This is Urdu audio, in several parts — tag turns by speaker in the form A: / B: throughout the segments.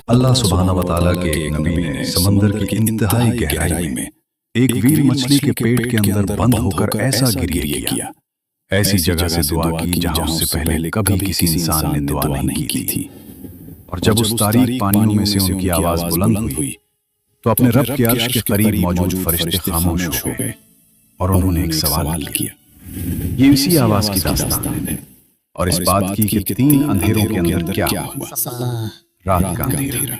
A: اللہ سبحانہ و تعالیٰ کے ایک نبی نے سمندر کی انتہائی گہرائی میں ایک ویل مچھلی کے پیٹ کے اندر بند ہو کر ایسا گریہ کیا، ایسی جگہ سے دعا کی جہاں اس سے پہلے کبھی کسی انسان نے دعا نہیں کی تھی۔ اور جب اس تاریک پانیوں میں سے ان کی آواز بلند ہوئی تو اپنے رب کے عرش کے قریب موجود فرشتے خاموش ہو گئے اور انہوں نے ایک سوال کیا۔ یہ اسی آواز کی داستان ہے اور اس بات کی کہ 3 اندھیروں کے اندر کیا ہوا۔ رات کا اندھیرا،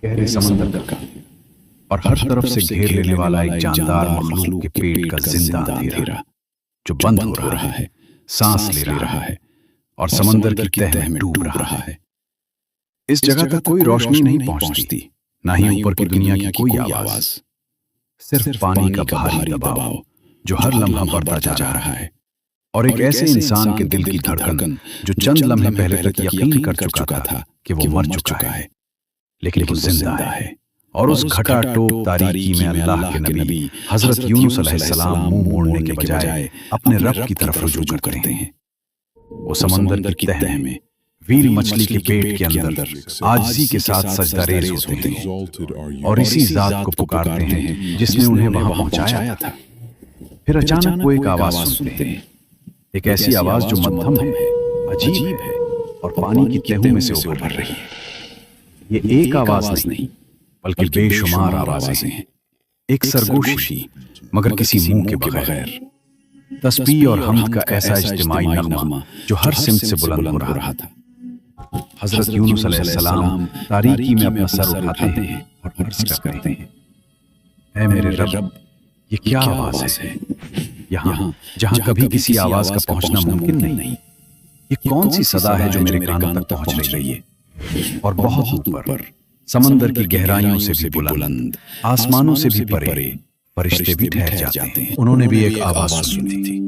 A: گہرے سمندر کا، اور ہر طرف سے گھیر لینے والا ایک جاندار مخلوق کے پیٹ کا زندہ اندھیرا جو بند ہو رہا ہے، سانس لے رہا ہے اور سمندر کی تہہ میں ڈوب رہا ہے۔ اس جگہ تک کوئی روشنی نہیں پہنچتی، نہ ہی اوپر کی دنیا کی کوئی آواز، صرف پانی کا بھاری دباؤ جو ہر لمحہ بڑھتا جا رہا ہے، اور ایک ایسے انسان کے دل کی دھڑکن جو چند لمحے پہلے تک یقین کر چکا تھا کہ وہ مر چکا ہے، لیکن وہ زندہ ہے۔ اور اس گھٹا ٹوپ تاریکی میں اللہ کے نبی حضرت یونس علیہ السلام منہ موڑنے کے بجائے اپنے رب کی طرف رجوع کرتے ہیں۔ وہ سمندر کی تہہ میں ویل مچھلی کے پیٹ کے اندر عاجزی کے ساتھ سجدہ ریز ہوتے ہیں اور اسی ذات کو پکارتے ہیں جس نے انہیں وہاں پہنچایا تھا۔ پھر اچانک وہ ایک آواز سنتے ہیں، ایک ایسی آواز جو مدھم ہے، عجیب ہے اور پانی کی تہوں میں سے ابھر رہی ہے۔ یہ ایک آواز نہیں بلکہ بے شمار آوازیں ہیں، ایک سرگوشی مگر کسی منہ کے بغیر، تسبیح اور حمد کا ایسا اجتماعی نغمہ جو ہر سمت سے بلند ہو رہا تھا۔ حضرت یونس علیہ السلام تاریکی میں اپنا سر اٹھاتے ہیں اور عرض کرتے ہیں، اے میرے رب، یہ کیا آواز ہے؟ یہاں جہاں کبھی کسی آواز کا پہنچنا ممکن نہیں، یہ کون سی صدا ہے جو میرے کانوں تک پہنچ رہی ہے؟ اور بہت اوپر سمندر کی گہرائیوں سے بھی بلند، آسمانوں سے بھی پرے، فرشتے بھی ٹھہر جاتے ہیں۔ انہوں نے بھی ایک آواز سنی تھی،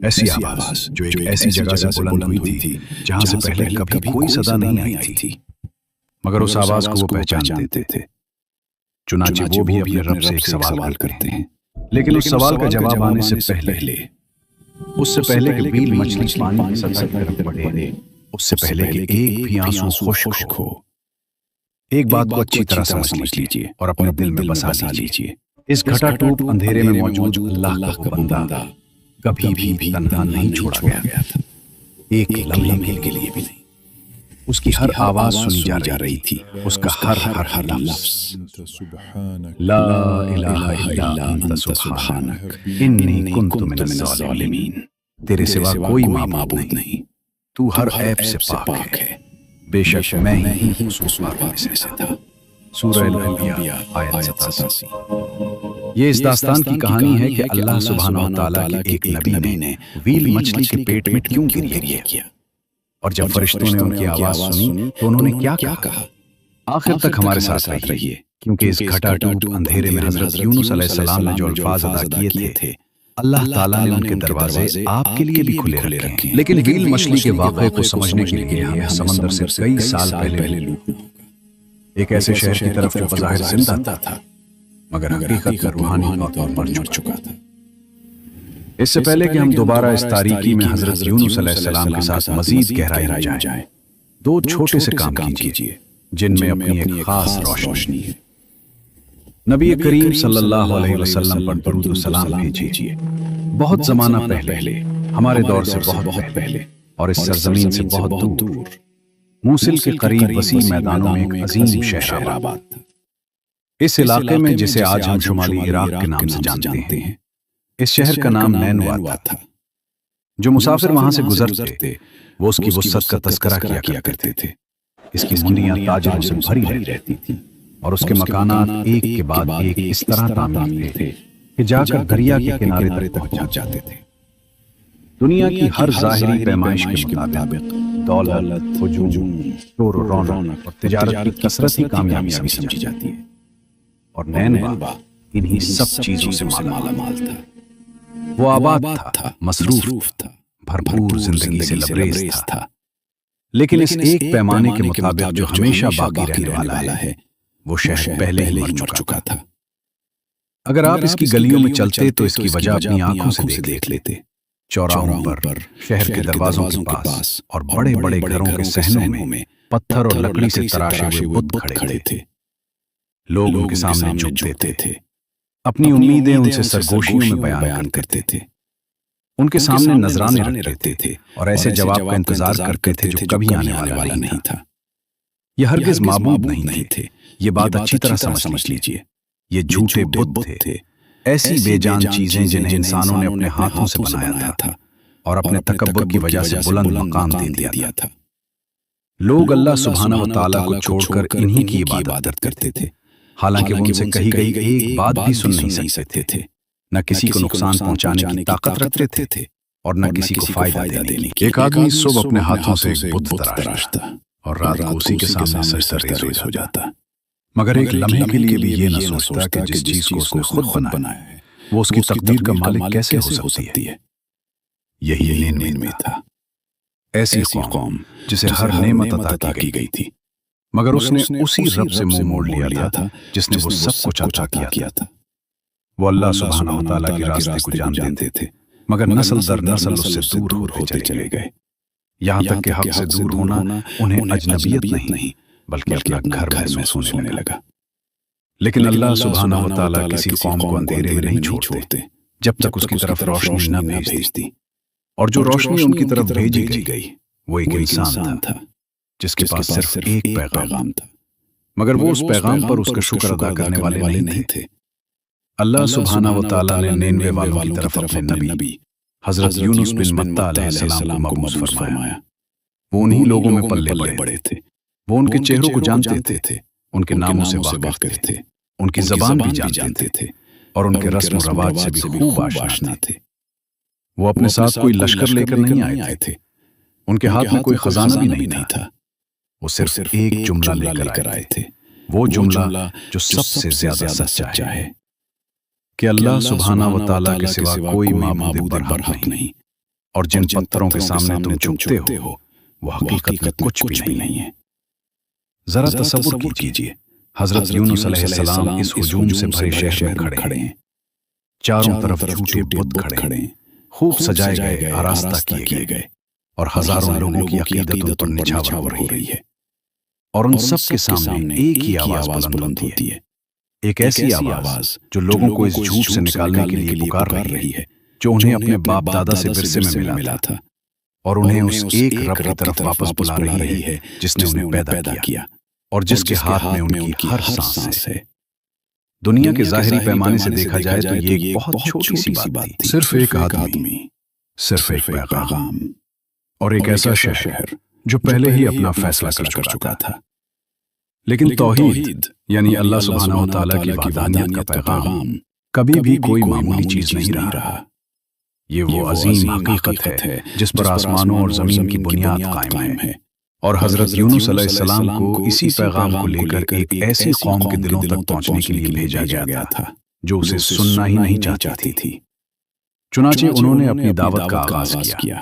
A: ایسی آواز جو ایک ایسی جگہ سے بلند ہوئی تھی جہاں سے پہلے کبھی کوئی صدا نہیں آئی تھی، مگر اس آواز کو وہ پہچانتے تھے۔ چنانچہ وہ بھی اپنے رب سے ایک سوال کرتے ہیں، لیکن اس سوال کا جواب آنے سے پہلے، اس سے پہلے کہ ویل مچھلی پانی کی سطح کی طرف بڑھے، اس سے پہلے کہ ایک بھی آنسو خشک ہو، ایک بات کو اچھی طرح سمجھ لیجئے اور اپنے دل میں بسا لیجئے۔ اس گھٹا ٹوپ اندھیرے میں موجود اللہ کا بندہ کبھی بھی تنہا نہیں چھوڑا گیا تھا، ایک لمحے کے لیے بھی نہیں۔ اس کی ہر آواز سنی جا رہی تھی، اس کا ہر لفظ، لا الہ الا انت سبحانک انی کنت من الظالمین، تیرے سوا کوئی معبود نہیں، تو ہر عیب سے پاک ہے، بے شک میں ہی قصوروار میں سے تھا۔ سورہ الانبیاء آیت 87۔ یہ اس داستان کی کہانی ہے کہ اللہ سبحانہ و تعالیٰ کے ایک نبی نے ویل مچھلی کے پیٹ میں کیوں گریہ کیا، اور جب فرشتوں نے ان کی آواز سنی تو انہوں نے کیا کہا۔ آخر تک ہمارے ساتھ رہیے، کیونکہ اس گھٹا ٹوپ اندھیرے میں حضرت یونس علیہ السلام نے جو الفاظ ادا کیے تھے، اللہ تعالیٰ نے ان کے دروازے آپ کے لیے بھی کھلے رکھے ہیں۔ لیکن ویل مچھلی کے واقعے کو سمجھنے کے لیے ہمیں سمندر سے کئی سال پہلے ایک ایسے شہر کی طرف جو بظاہر زندہ تھا مگر حقیقت میں روحانی طور پر مر چکا تھا۔ اس سے پہلے کہ ہم دوبارہ اس تاریکی میں حضرت یونس علیہ السلام کے ساتھ مزید گہرائی میں جائیں، 2 چھوٹے سے کام کیجیے جن میں اپنی ایک خاص روشنی ہے۔ نبی کریم صلی اللہ علیہ وسلم پر درود و سلام بھیجیے۔ بہت زمانہ پہلے، ہمارے دور سے بہت پہلے اور اس سرزمین سے بہت دور، موصل کے قریب وسیع میدانوں میں ایک عظیم شہر آباد تھا۔ اس علاقے میں جسے آج ہم شمالی عراق کے نام سے جانتے ہیں، اس شہر کا نام نینوا تھا۔ جو مسافر وہاں سے گزرتے وہ اس کی وسعت کا تذکرہ کیا کرتے تھے۔ اس کی منڈیاں تاجروں سے بھری رہتی تھیں اور اس کے مکانات ایک کے بعد ایک اس طرح تعمیر تھے کہ جا کر دریا کے کنارے تک پہنچ جاتے تھے۔ دنیا کی ہر ظاہری پیمائش کے مطابق دولت، ہجوم، شور و رونق اور تجارت کی کثرت ہی کامیابی سمجھی جاتی ہے، اور نینوا انہی سب چیزوں سے مالا مال تھا۔ وہ آباد تھا، مصروف تھا، بھرپور زندگی سے لبریز تھا، لیکن اس ایک پیمانے کے مطابق جو ہمیشہ باقی رہنے والا ہے، وہ شہر پہلے ہی مر چکا تھا۔ اگر آپ اس کی گلیوں میں چلتے تو اس کی وجہ اپنی آنکھوں سے دیکھ لیتے۔ چوراہوں پر، شہر کے دروازوں کے پاس اور بڑے بڑے گھروں کے صحنوں میں پتھر اور لکڑی سے تراشے ہوئے بت کھڑے تھے۔ لوگ ان کے سامنے جھکتے تھے، اپنی امیدیں ان سے سرگوشیوں میں بیان کرتے تھے۔ ان کے سامنے نذرانے رکھتے تھے اور ایسے جواب کا انتظار کرتے تھے جو کبھی آنے والا نہیں تھا۔ یہ ہرگز معبود نہیں تھے، یہ بات اچھی طرح سمجھ لیجئے۔ یہ جھوٹے بت تھے، ایسی بے جان چیزیں جنہیں انسانوں نے اپنے ہاتھوں سے بنایا تھا اور اپنے تکبر کی وجہ سے بلند مقام دے دیا تھا۔ لوگ اللہ سبحانہ و تعالیٰ کو چھوڑ کر انہی کی عبادت کرتے تھے، حالانکہ وہ ان سے کہی گئی ایک بات بھی سن نہیں سکتے تھے، نہ کسی کو نقصان پہنچانے کی طاقت رکھتے تھے اور نہ کسی کو فائدہ دینے کی۔ ایک آدمی صبح اپنے ہاتھوں سے ایک بت تراشتا اور رات کو اسی کے سامنے سرریز ہو جاتا، مگر ایک لمحے کے لیے بھی یہ نہ سوچتا کہ جس چیز کو اس نے خود بنایا ہے وہ اس کی تقدیر کا مالک کیسے ہو سکتی ہے۔ یہی نینوے تھا، ایسی قوم جسے ہر نعمت عطا کی گئی تھی، مگر اس نے اسی رب سے منہ موڑ لیا تھا جس نے وہ سب کچھ عطا کیا تھا۔ وہ اللہ سبحانہ و تعالیٰ کے راستے کو جانتے تھے، مگر نسل در نسل اس سے دور ہوتے چلے گئے، یہاں تک کہ حق سے دور ہونا انہیں اجنبیت نہیں بلکہ اپنا گھر محسوس ہونے لگا۔ لیکن اللہ سبحانہ و تعالیٰ کسی قوم کو اندھیرے میں نہیں چھوڑتے جب تک اس کی طرف روشنی نہ بھیجتی، اور جو روشنی ان کی طرف بھیجی گئی وہ ایک انسان تھا جس کے پاس صرف ایک پیغام تھا، مگر وہ اس پیغام پر اس کا شکر ادا کرنے والے نہیں تھے۔ اللہ سبحانہ و تعالیٰ نے نینوے والوں کی طرف اپنے نبی حضرت یونس بن متیٰ علیہ السلام کو مبعوث فرمایا۔ وہ انہی لوگوں میں پلے بڑے تھے، وہ ان کے چہروں کو جانتے تھے، ان کے ناموں سے واقف تھے، ان کی زبان بھی جانتے تھے اور ان کے رسم و رواج سے بھی خوب آشنا تھے۔ وہ اپنے ساتھ کوئی لشکر لے کر نہیں آئے تھے، ان کے ہاتھ میں کوئی خزانہ بھی نہیں تھا، وہ صرف ایک جملہ لے کر آئے تھے، وہ جملہ جو سب سے زیادہ سچا ہے کہ اللہ سبحانہ و تعالیٰ کے سوا کوئی معبود برحق نہیں، اور جن پتھروں کے سامنے تم جھکتے ہو وہ حقیقت میں کچھ بھی نہیں ہے۔ ذرا تصور کیجئے، حضرت یونس علیہ السلام اس ہجوم سے بھرے شہر میں کھڑے ہیں، چاروں طرف جھوٹے بت کھڑے ہیں، خوب سجائے گئے، آراستہ کیے گئے، اور ہزاروں لوگوں کی عقیدت ان پر نچھاور ہو رہی ہے، اور ان سب کے سامنے ایک ہی آواز بلند ہوتی ہے، ایک ایسی آواز جو لوگوں کو اس جھوٹ سے نکالنے کے لیے پکار رہی ہے جو انہیں اپنے باپ دادا سے ورثے میں ملا تھا، اور انہیں اس ایک رب کی طرف واپس بلا رہی ہے جس نے انہیں پیدا کیا اور جس کے ہاتھ میں ان کی ہر سانس ہے۔ دنیا کے ظاہری پیمانے سے دیکھا جائے تو یہ ایک بہت چھوٹی سی بات تھی، صرف ایک آدمی، صرف ایک پیغام، اور ایک ایسا شہر جو پہلے ہی اپنا فیصلہ کر چکا تھا۔ لیکن توحید یعنی اللہ سبحانہ و تعالیٰ کی وحدانیت کا پیغام کبھی بھی کوئی معمولی چیز نہیں رہا۔ یہ وہ عظیم حقیقت ہے جس پر آسمانوں اور زمین کی بنیاد قائم ہے، اور حضرت یونس علیہ السلام کو اسی پیغام کو لے کر ایک ایسی قوم کے دلوں تک پہنچنے کے لیے بھیجا گیا تھا جو اسے سننا ہی نہیں چاہتی تھی۔ چنانچہ انہوں نے اپنی دعوت کا آغاز کیا،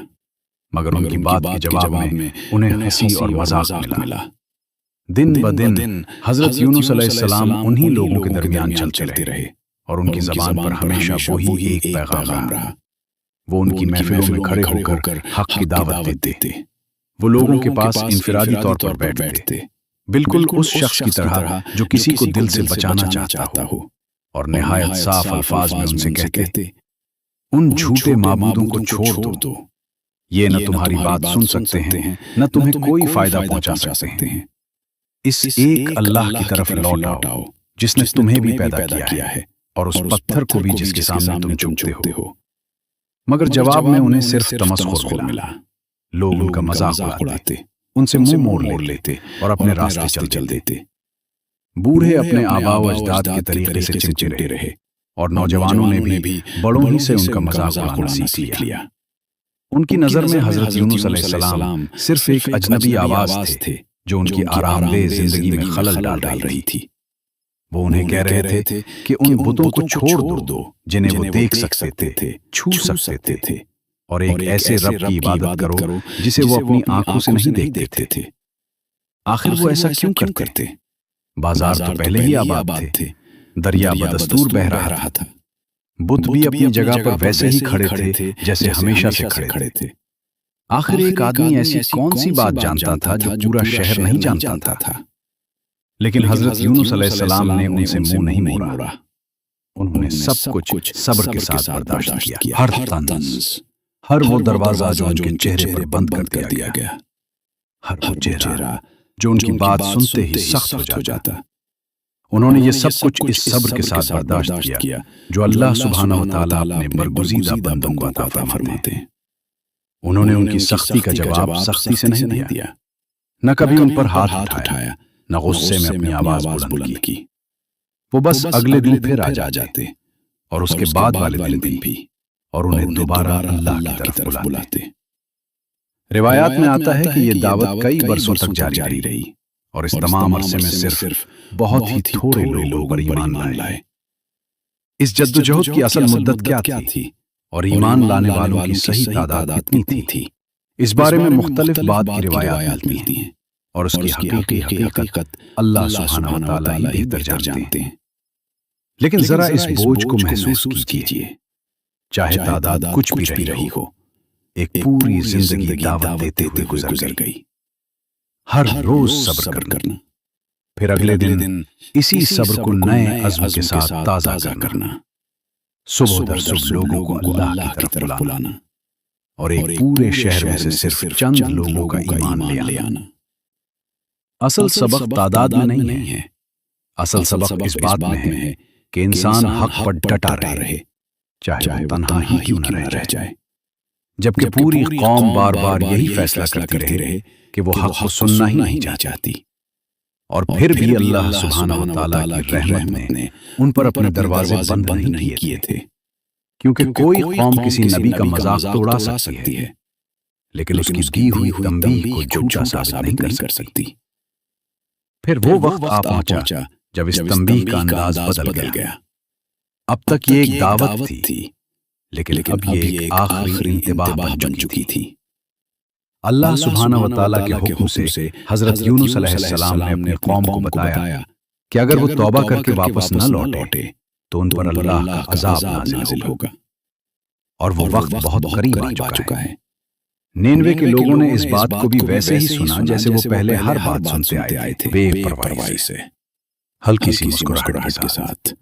A: مگر ان کی بات کے جواب میں انہیں ہنسی اور مذاق ملا۔ دن بدن حضرت یونس علیہ السلام انہی لوگوں کے درمیان چلتے رہے، اور ان کی زبان پر ہمیشہ وہی ایک پیغام رہا۔ وہ ان کی محفلوں میں کھڑے ہو کر حق کی دعوت دیتے، وہ لوگوں کے پاس انفرادی طور پر بیٹھتے، بالکل اس شخص کی طرح جو کسی کو دل سے بچانا چاہتا ہو، اور نہایت صاف الفاظ میں ان سے کہتے، ان جھوٹے معبودوں کو چھوڑ دو، یہ نہ تمہاری بات سن سکتے ہیں نہ تمہیں کوئی فائدہ پہنچا سکتے ہیں، اس ایک اللہ کی طرف لوٹ آؤ جس نے تمہیں بھی پیدا کیا ہے اور اس پتھر کو بھی جس کے سامنے تم جھکتے ہو۔ مگر جواب میں انہیں صرف تمسخر ملا، لوگ ان کا مذاق اڑاتے، ان سے منہ موڑ لیتے اور اپنے راستے چل دیتے۔ بوڑھے اپنے آباء و اجداد کے طریقے سے چمٹے رہے، اور نوجوانوں نے بھی بڑوں ہی سے ان کا مذاق اڑانا سیکھ لیا۔ ان کی نظر میں حضرت یونس علیہ السلام صرف ایک اجنبی آواز تھے جو ان کی آرام دہ زندگی میں خلل ڈال رہی تھی۔ وہ انہیں کہہ رہے تھے کہ ان بتوں کو چھوڑ دو جنہیں وہ دیکھ سکتے تھے، چھو سکتے تھے، اور ایک ایسے رب کی عبادت کرو جسے وہ اپنی آنکھوں سے نہیں دیکھتے تھے۔ آخر وہ ایسا کیوں کرتے؟ بازار تو پہلے ہی آباد تھے، دریا بدستور بہہ رہا تھا، بت بھی اپنی جگہ پر ویسے ہی کھڑے تھے جیسے ہمیشہ سے کھڑے تھے۔ آخر ایک آدمی ایسی کون سی بات جانتا تھا جو پورا شہر نہیں جانتا تھا؟ لیکن حضرت یونس علیہ السلام نے ان سے منہ نہیں موڑا۔ انہوں نے سب کچھ صبر کے ساتھ برداشت کیا، ہر طنز، ہر وہ دروازہ جو ان کے چہرے پر بند کر دیا گیا، ہر وہ چہرہ جو ان کی بات سنتے ہی سخت ہو جاتا۔ انہوں نے یہ سب کچھ اس صبر کے ساتھ برداشت کیا جو اللہ سبحانہ و تعالیٰ اپنے برگزیدہ بندوں کو عطا فرماتے ہیں۔ انہوں نے ان کی سختی کا جواب سختی سے نہیں دیا، نہ کبھی ان پر ہاتھ اٹھایا، نہ غصے میں اپنی آواز بلند کی۔ وہ بس اگلے دن پھر آ جاتے اور اس کے بعد والے دن بھی، اور انہیں دوبارہ اللہ کی طرف بلاتے۔ روایات میں آتا ہے کہ یہ دعوت کئی برسوں تک جاری رہی، اور اس تمام عرصے میں صرف بہت ہی تھوڑے لوگوں پر ایمان لائے۔ اس جدوجہد کی اصل مدت کیا تھی اور ایمان لانے والوں کی صحیح تعداد کتنی تھی، اس بارے میں مختلف بات کی روایات ملتی ہیں، اور اس کی حقیقی حقیقت اللہ سبحانہ و تعالیٰ ہی بہتر جانتے ہیں۔ لیکن ذرا اس بوجھ کو محسوس کیجیے، چاہے تعداد کچھ بھی رہی ہو، ایک پوری زندگی دعوت دیتے ہوئے گزر گئی۔ ہر روز صبر کرنا، پھر اگلے دن اسی صبر کو نئے عزم کے ساتھ تازہ کرنا، صبح در صبح لوگوں کو اللہ کی طرف بلانا، اور ایک پورے شہر میں سے صرف چند لوگوں کا ایمان لے آنا۔ اصل سبق تعداد میں نہیں ہے، اصل سبق اس بات میں ہے کہ انسان حق پر ڈٹا رہے، چاہے وہ تنہا ہی کیوں نہ رہ جائے۔ جبکہ پوری قوم بار بار یہی فیصلہ کرتی رہے کہ وہ حق کو سننا ہی نہیں چاہتی، اور پھر بھی اللہ سبحانہ و تعالیٰ کی رحمت نے ان پر اپنے دروازے بند نہیں کیے تھے، کیونکہ کوئی قوم کسی نبی کا مذاق تو اڑا سکتی ہے، لیکن اس کی دی ہوئی تنبیہ کو جھوٹا ثابت نہیں کر سکتی۔ پھر وہ وقت آ پہنچا جب اس تنبیہ کا انداز بدل گیا۔ اب تک یہ ایک دعوت تھی، لیکن اب یہ ایک آخری انتباہ بن چکی تھی۔ اللہ سبحانہ و تعالیٰ کے حکم سے حضرت یونس علیہ السلام نے اپنی قوم کو بتایا کہ اگر وہ توبہ کر کے واپس نہ لوٹے تو ان پر اللہ کا عذاب نازل ہوگا، اور وہ وقت بہت قریب آ چکا ہے۔ نینوے کے لوگوں نے اس بات کو بھی ویسے ہی سنا جیسے وہ پہلے ہر بات سنتے آئے تھے، بے پرواہی سے، ہلکی سی مسکراہٹ کے ساتھ۔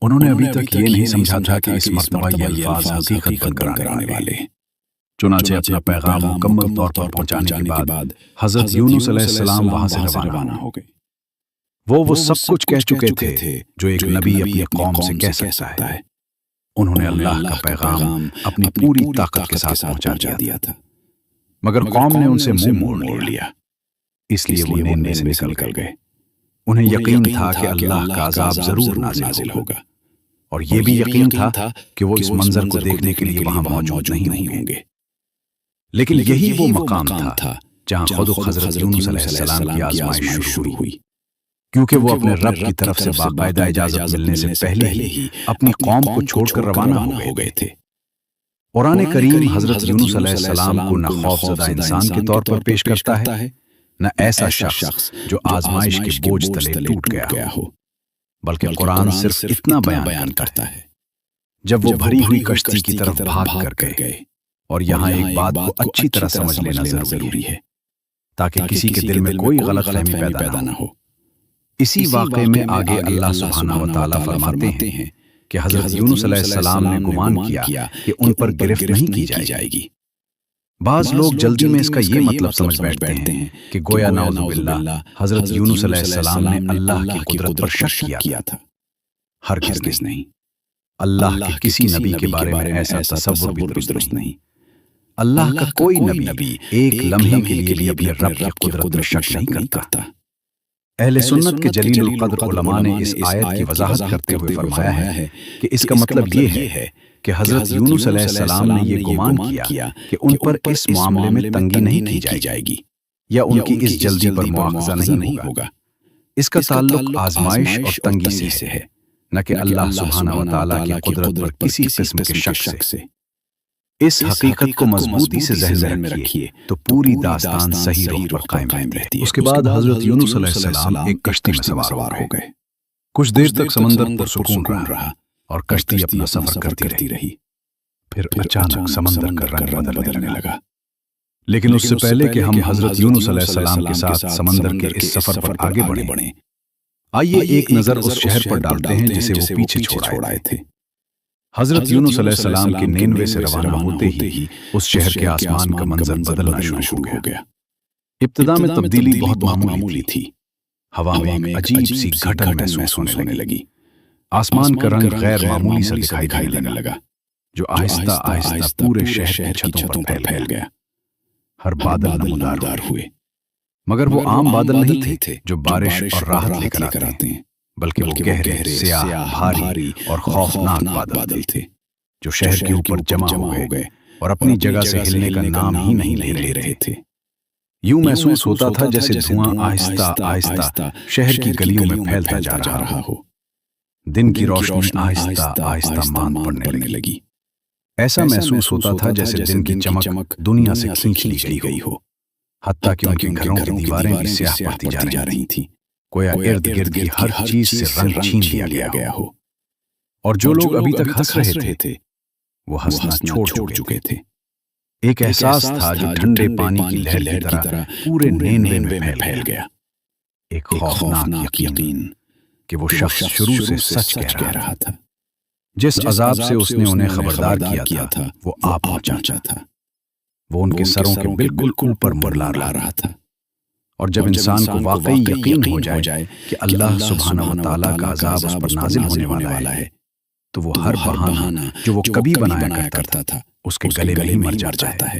A: انہوں نے ابھی تک یہ نہیں سمجھا تھا کہ اس مرتبہ یہ الفاظ حقیقت بن کر آنے والے۔ چنانچہ اپنا پیغام مکمل طور پر پہنچانے کے بعد حضرت یونس علیہ السلام وہاں سے روانہ ہو گئے۔ وہ سب کچھ کہہ چکے تھے جو ایک نبی اپنی قوم سے کہہ سکتا ہے۔ انہوں نے اللہ کا پیغام اپنی پوری طاقت کے ساتھ پہنچا دیا تھا، مگر قوم نے ان سے منہ موڑ لیا، اس لیے وہ نینوے سے نکل گئے۔ انہیں یقین تھا کہ اللہ کا عذاب ضرور نازل ہوگا، اور یہ بھی یقین تھا کہ وہ اس منظر کو دیکھنے کے لیے وہاں موجود نہیں ہوں گے۔ لیکن یہی وہ مقام تھا جہاں خود حضرت یونس علیہ السلام کی آزمائش شروع ہوئی، کیونکہ وہ اپنے رب کی طرف سے باقاعدہ اجازت ملنے سے پہلے ہی اپنی قوم کو چھوڑ کر روانہ ہو گئے تھے۔ قرآن کریم حضرت یونس علیہ السلام کو نہ خوف زدہ انسان کے طور پر پیش کرتا ہے، نہ ایسا شخص جو آزمائش کے بوجھ تلے ٹوٹ گیا ہو، بلکہ قرآن صرف اتنا بیان کرتا ہے جب وہ بھری ہوئی کشتی کی طرف بھاگ کر گئے۔ اور یہاں ایک بات کو اچھی طرح سمجھ لینا ضروری ہے تاکہ کسی کے دل میں کوئی غلط فہمی پیدا نہ ہو۔ اسی واقعے میں آگے اللہ سبحانہ و تعالیٰ فرماتے ہیں کہ حضرت یونس علیہ السلام نے گمان کیا کہ ان پر گرفت نہیں کی جائے گی۔ بعض لوگ جلدی میں اس کا یہ مطلب سمجھ بیٹھتے ہیں کہ گویا نعوذ باللہ حضرت یونس علیہ السلام نے اللہ کی قدرت پر شک کیا تھا۔ ہرگز نہیں، اللہ کے کسی نبی کے بارے میں ایسا تصور بھی درست نہیں۔ اللہ کا کوئی نبی ایک لمحے کے لیے بھی اپنے رب کی قدرت پر شک نہیں کرتا۔ اہل سنت کے جلیل القدر علماء نے اس آیت کی وضاحت کرتے ہوئے فرمایا ہے کہ اس کا مطلب یہ ہے کہ حضرت یونس علیہ السلام نے یہ گمان کیا کہ ان پر اس معاملے میں تنگی نہیں کی جائے گی، یا ان کی اس جلدی پر مواخذہ نہیں ہوگا۔ اس کا تعلق آزمائش اور تنگی سے ہے، نہ کہ اللہ سبحانہ و تعالیٰ کی قدرت پر کسی قسم کے شک سے۔ اس حقیقت کو مضبوطی سے ذہن میں رکھیے تو پوری داستان صحیح راہ پر قائم رہتی ہے۔ اس کے بعد حضرت یونس علیہ السلام ایک کشتی میں سوار ہو گئے۔ کچھ دیر تک سمندر پرسکون رہا اور کشتی اپنا سفر کرتی رہی۔ پھر اچانک سمندر کا رنگ بدلنے لگا۔ لیکن اس سے پہلے کہ ہم حضرت یونس علیہ السلام کے ساتھ سمندر کے اس سفر پر آگے بڑھیں، آئیے ایک نظر اس شہر پر ڈالتے ہیں جسے وہ پیچھے چھوڑ آئے تھے۔ حضرت یونس علیہ السلام کے نینوے سے روانہ ہوتے ہی اس شہر کے آسمان کا منظر بدلنا شروع ہو گیا۔ ابتدا میں تبدیلی بہت معمولی تھی۔ ہوا میں ایک عجیب سی گھٹن محسوس ہونے لگی۔ آسمان کا رنگ غیر معمولی سا دکھائی دینے لگا، جو آہستہ آہستہ پورے شہر کی چھتوں پر پھیل گیا۔ ہر بادل نمودار ہوئے، مگر وہ عام بادل نہیں تھے جو بارش اور راحت لے کر آتے ہیں، بلکہ وہ گہرے، سیاہ، بھاری اور خوفناک بادل تھے جو شہر کے اوپر جمع ہو گئے اور اپنی جگہ سے ہلنے کا نام ہی نہیں لے رہے تھے۔ یوں محسوس ہوتا تھا جیسے دھواں آہستہ آہستہ شہر کی گلیوں میں پھیلتا جا رہا ہو۔ دن کی روشنی آہستہ آہستہ ماند پڑنے لگی۔ ایسا محسوس ہوتا تھا جیسے دن کی چمک دنیا سے کھینچ لی گئی ہو، حتیٰ کہ ان کے گھروں کی دیواریں بھی سیاہ پڑتی جا رہی تھیں، گویا ارد گرد کی ہر چیز سے رنگ چھین لیا گیا ہو۔ اور جو لوگ ابھی تک ہنس رہے تھے وہ ہنسنا چھوڑ چکے تھے۔ ایک احساس تھا جو ٹھنڈے پانی کی لہر کی طرح پورے نینوے میں پھیل گیا، ایک خوفناک یقین کہ وہ شخص شروع سے سچ کہہ رہا تھا۔ جس عذاب سے اس نے انہیں خبردار کیا تھا وہ آ پہنچا تھا۔ وہ ان کے سروں کے بالکل اوپر مرلا رہا تھا۔ اور جب انسان کو واقعی یقین ہو جائے کہ اللہ سبحانہ و تعالیٰ کا عذاب اس پر نازل ہونے والا ہے، تو وہ ہر بہانہ جو وہ کبھی بنایا کرتا تھا اس کے گلے میں ہی مر جاتا ہے۔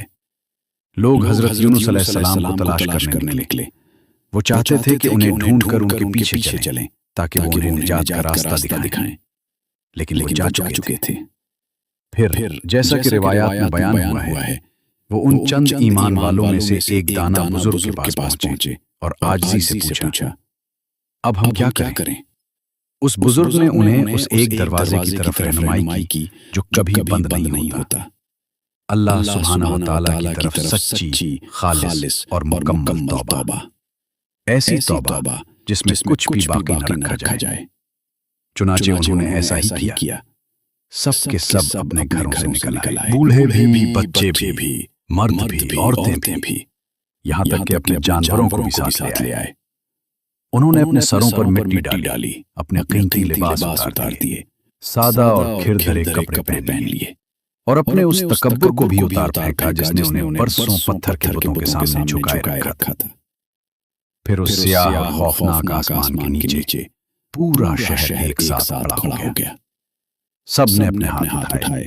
A: لوگ حضرت یونس علیہ السلام کو تلاش کرنے نکلے۔ وہ چاہتے تھے کہ انہیں ڈھونڈ کر ان کے پیچھے چلیں تاکہ وہ انہیں نجات کا راستہ دکھائیں، لیکن وہ جا چکے تھے۔ پھر جیسا کہ روایات میں بیان ہوا ہے، وہ ان چند ایمان والوں میں سے ایک دانا بزرگ کے پاس پہنچے اور عاجزی سے پوچھا، اب ہم کیا کریں؟ اس بزرگ نے انہیں اس ایک دروازے کی طرف رہنمائی کی جو کبھی بند نہیں ہوتا، اللہ سبحانہ و تعالیٰ کی طرف سچی، خالص اور مکمل توبہ، ایسی توبہ جس میں کچھ بھی باقی نہ رکھا جائے۔ چنانچہ انہوں نے ایسا ہی کیا۔ سب کے سب اپنے گھروں سے نکل آئے، بوڑھے بھی، بچے بھی، مرد بھی، عورتیں بھی، یہاں تک کہ اپنے جانوروں کو بھی ساتھ لے آئے۔ انہوں نے اپنے سروں پر مٹی ڈالی، اپنے قیمتی لباس اتار دیے، سادہ اور کھردھرے کپڑے پہن لیے، اور اپنے اس تکبر کو بھی اتار پھینکا جس نے انہیں برسوں پتھر کے بتوں کے سامنے جھکائے رکھا تھا۔ پھر اس سیاہ اور خوفناک آسمان کے نیچے پورا شہر ایک ساتھ کھڑا ہو گیا۔ سب نے اپنے ہاتھ اٹھائے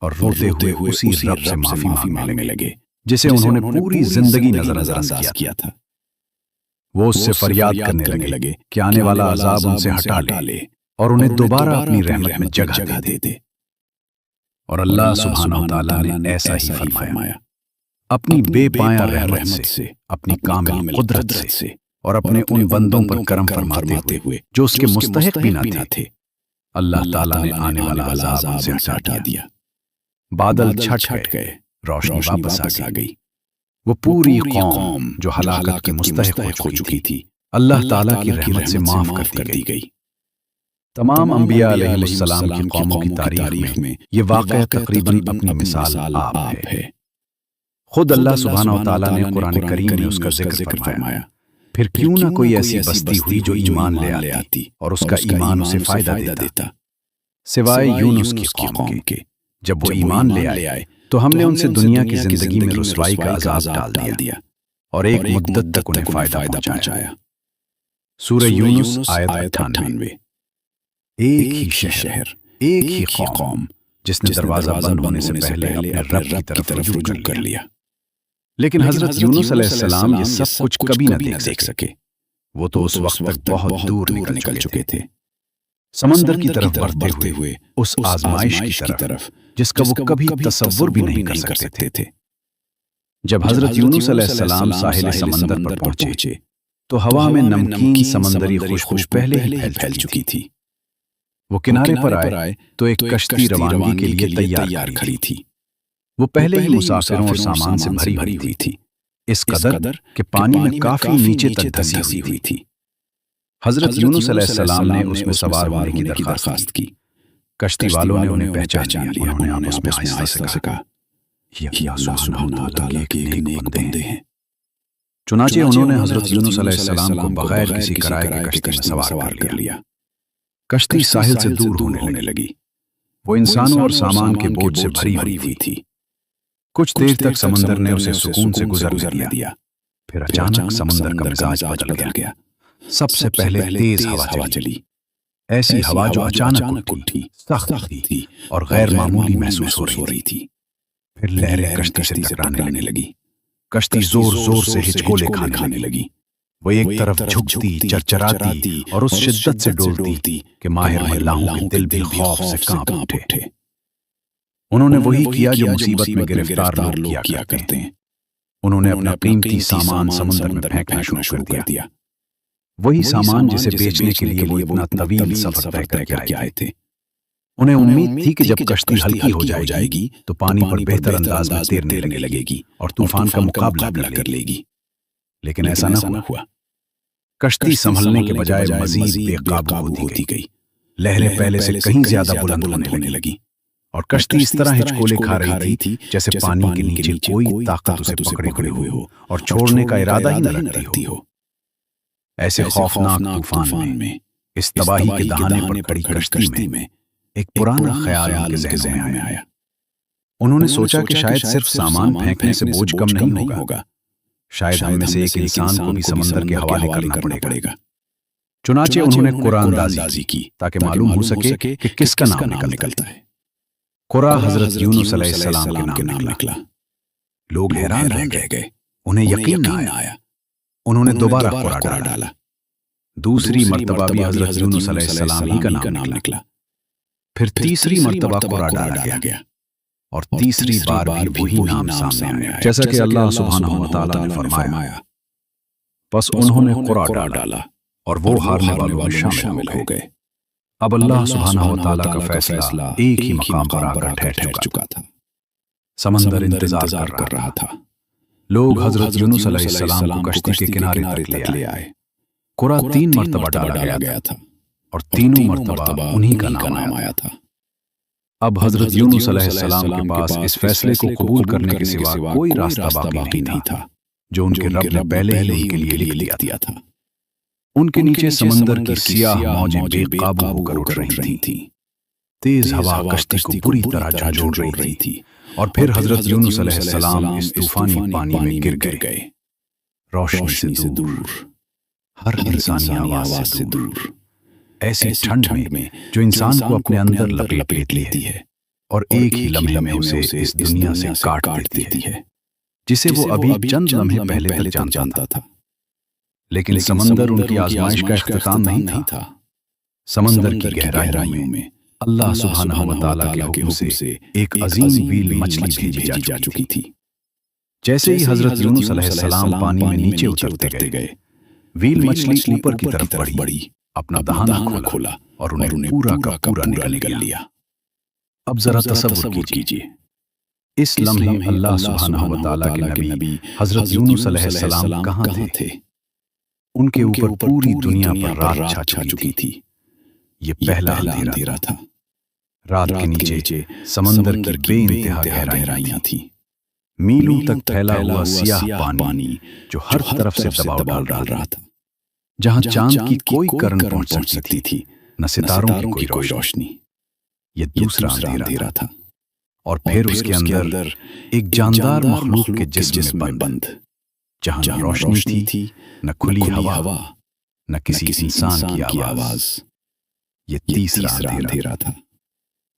A: اور روتے ہوئے اسی رب سے معافی مانگنے لگے جسے انہوں نے پوری زندگی نظر انداز کیا تھا۔ وہ اس سے فریاد کرنے لگے کہ آنے والا عذاب ان سے ہٹا لے اور انہیں دوبارہ اپنی رحمت میں جگہ دے دے۔ اور اللہ سبحانہ و تعالیٰ نے ایسا ہی فرمایا، اپنی بے پایہ رحمت سے، اپنی کامل قدرت سے اور اپنے ان بندوں پر کرم فرماتے ہوئے جو اس کے مستحق بھی نہ تھے، اللہ تعالیٰ نے آنے والا عذاب ان سے ہٹا دیا۔ بادل چھٹ گئے، روشنی واپس آ گئی۔ وہ پوری قوم جو ہلاکت کے مستحق ہو چکی تھی اللہ تعالیٰ کی رحمت سے معاف کر دی گئی۔ تمام انبیاء علیہ السلام کی قوموں کی تاریخ میں یہ واقعہ تقریباً اپنی مثال آپ ہے۔ خود اللہ سبحانہ و تعالیٰ نے قرآن کریم میں اس کا ذکر فرمایا۔ پھر کیوں نہ کوئی ایسی بستی ہوئی جو ایمان لے آتی اور اس کا ایمان اسے فائدہ دیتا، سوائے یونس کی قوم کے۔ جب وہ ایمان لے آئے تو ہم نے ان سے دنیا کی زندگی میں رسوائی کا عذاب ڈال دیا اور ایک مدت تک انہیں فائدہ پہنچایا۔ سورہ یونس آیت 98۔ ایک ہی شہر، ایک ہی قوم جس نے دروازہ بند ہونے سے پہلے اپنے رب کی طرف رجوع کر لیا۔ لیکن حضرت یونس علیہ السلام یہ سب کچھ کبھی نہ دیکھ سکے۔ وہ تو اس وقت تک بہت دور نکل چکے تھے، سمندر کی طرف بڑھتے ہوئے اس آزمائش کی طرف جس کا وہ کبھی تصور بھی نہیں کر سکتے تھے۔ جب حضرت یونس علیہ السلام ساحل سمندر پر پہنچے تو ہوا میں نمکین سمندری خوشبو پہلے ہی پھیل چکی تھی۔ وہ کنارے پر آئے تو ایک کشتی روانگی کے لیے تیار کھڑی تھی۔ وہ پہلے ہی مسافروں اور سامان سے بھری ہوئی تھی، اس قدر کہ پانی میں کافی نیچے تک دھسی ہوئی تھی۔ حضرت یونس علیہ السلام نے اس میں سوار ہونے کی درخواست کی۔ کشتی والوں نے انہیں پہچان لیا۔ انہوں نے آپس میں آہستہ سے کہا، یہ اللہ سبحانہ وتعالیٰ کے ایک نیک بندے ہیں۔ چنانچہ انہوں نے حضرت یونس علیہ السلام کو بغیر کسی کرائے کی کشتی میں سوار کر لیا۔ کشتی ساحل سے دور ہونے لگی۔ وہ انسانوں اور سامان کے بوجھ سے بھری ہوئی تھی۔ کچھ دیر تک سمندر نے اسے سکون سے گزرنے دیا، پھر اچانک سمندر کا مزاج بدل گیا۔ سب سے پہلے تیز ہوا چلی، ایسی ہوا جو اچانک اٹھی، سخت تھی اور غیر معمولی محسوس ہو رہی تھی۔ پھر لہریں کشتی سے ٹکرانے لگی، کشتی زور زور سے ہچکولے کھانے لگی۔ وہ ایک طرف جھکتی، چرچراتی اور اس شدت سے ڈولتی کہ ماہر ملاحوں کے دل بھی خوف سے کانپ اٹھے۔ انہوں نے وہی کیا جو مصیبت میں گرفتار لوگ کیا کرتے ہیں۔ انہوں نے اپنا قیمتی سامان سمندر میں پھینکنا شروع کر دیا، وہی سامان جسے بیچنے کے لیے وہ اتنا طویل سفر طے کر کے آئے تھے۔ انہیں امید تھی کہ جب کشتی ہلکی ہو جائے گی تو پانی پر بہتر انداز میں تیرنے لگے گی اور طوفان کا مقابلہ کر لے گی، لیکن ایسا نہ ہوا۔ کشتی سنبھلنے کے بجائے مزید بے قابو ہوتی گئی، لہریں پہلے سے کہیں زیادہ بلند ہونے لگی اور کشتی اس طرح ہچکولے کھا رہی تھی جیسے پانی کے نیچے کوئی طاقت اسے پکڑے ہوئے ہو اور چھوڑنے کا ارادہ ہی نہ رکھتی ہو۔ ایسے خوفناک طوفان میں، اس تباہی کے دہانے پر کھڑی کشتی میں ایک پرانا خیال ان کے ذہن میں آیا۔ انہوں نے سوچا کہ شاید صرف سامان پھینکنے سے بوجھ کم نہیں ہوگا، شاید ہم میں سے ایک انسان کو بھی سمندر کے حوالے کرنا پڑے گا۔ چنانچہ انہوں نے قرآن اندازی کی تاکہ معلوم ہو سکے کہ کس کا نام نکلتا ہے۔ قرآ حضرت یونس علیہ السلام کے نام نکلا۔ لوگ حیران رہ گئے، انہیں یقین نہ آیا۔ انہوں نے دوبارہ قرآ ڈالا، دوسری مرتبہ بھی حضرت یونس علیہ السلام ہی کا نام نکلا۔ پھر تیسری مرتبہ قرآ ڈالا گیا اور تیسری بار بھی وہی نام سامنے آیا، جیسا کہ اللہ سبحانہ وتعالیٰ نے فرمایا۔ پس انہوں نے قرآ ڈالا اور وہ ہارنے والوں میں شامل ہو گئے۔ اب اللہ سبحانہ وتعالیٰ کا فیصلہ ایک ہی مقام پر آ کر ٹھہر چکا تھا۔ سمندر انتظار کر رہا تھا۔ لوگ حضرت یونس علیہ السلام کو کشتی کے کنارے تک لے آئے۔ قرآ 3 مرتبہ ڈالا گیا تھا اور تینوں مرتبہ انہی کا نام آیا تھا۔ اب حضرت یونس علیہ السلام کے پاس اس فیصلے کو قبول کرنے کے سوا کوئی راستہ باقی نہیں تھا جو ان کے رب نے پہلے ہی ان کے لیے لکھ دیا تھا۔ ان کے نیچے سمندر کی سیاہ موجیں بے قابو ہو کر اٹھ رہی تھیں۔ تیز ہوا کشتی کو پوری طرح جھنجھوڑ رہی تھی اور پھر حضرت یونس علیہ السلام اس طوفانی پانی میں گر گئے، روشنی سے دور، ہر انسانی آواز سے دور، ایسی ٹھنڈ میں جو انسان کو اپنے اندر لپیٹ لیتی ہے اور ایک ہی لمحے میں اسے اس دنیا سے کاٹ دیتی ہے جسے وہ ابھی چند لمحے پہلے تک جانتا تھا۔ لیکن سمندر ان کی آزمائش کا اختتام نہیں تھا۔ سمندر کی گہرائیوں میں اللہ سبحانہ وتعالیٰ کے حکم سے ایک عظیم ویل مچھلی بھیجی جا چکی تھی۔ جیسے ہی حضرت یونس علیہ السلام پانی میں نیچے اترتے گئے، ویل مچھلی اوپر کی طرف بڑھی، اپنا دہانہ کھولا اور انہیں پورا کا پورا نگل لیا۔ اب ذرا تصور کیجیے، اس لمحے اللہ سبحانہ وتعالیٰ کے نبی حضرت یونس علیہ السلام کہاں تھے؟ ان کے اوپر پوری دنیا پر رات چھا چکی تھی۔ یہ پہلا اندھیرا تھا۔ رات کے نیچے سمندر کی بے انتہا گہرائیاں تھیں، میلوں تک پھیلا ہوا سیاہ پانی جو ہر طرف سے دباؤ ڈال رہا تھا، جہاں چاند کی کوئی کرن پہنچ سکتی تھی، نہ ستاروں کی کوئی روشنی۔ یہ دوسرا اندھیرا تھا، اور پھر اس کے اندر ایک جاندار مخلوق کے جسم میں بند، جہاں نہ روشنی تھی، نہ کھلی ہوا، نہ کسی انسان کی آواز۔ یہ تیسرا اندھیرا تھا،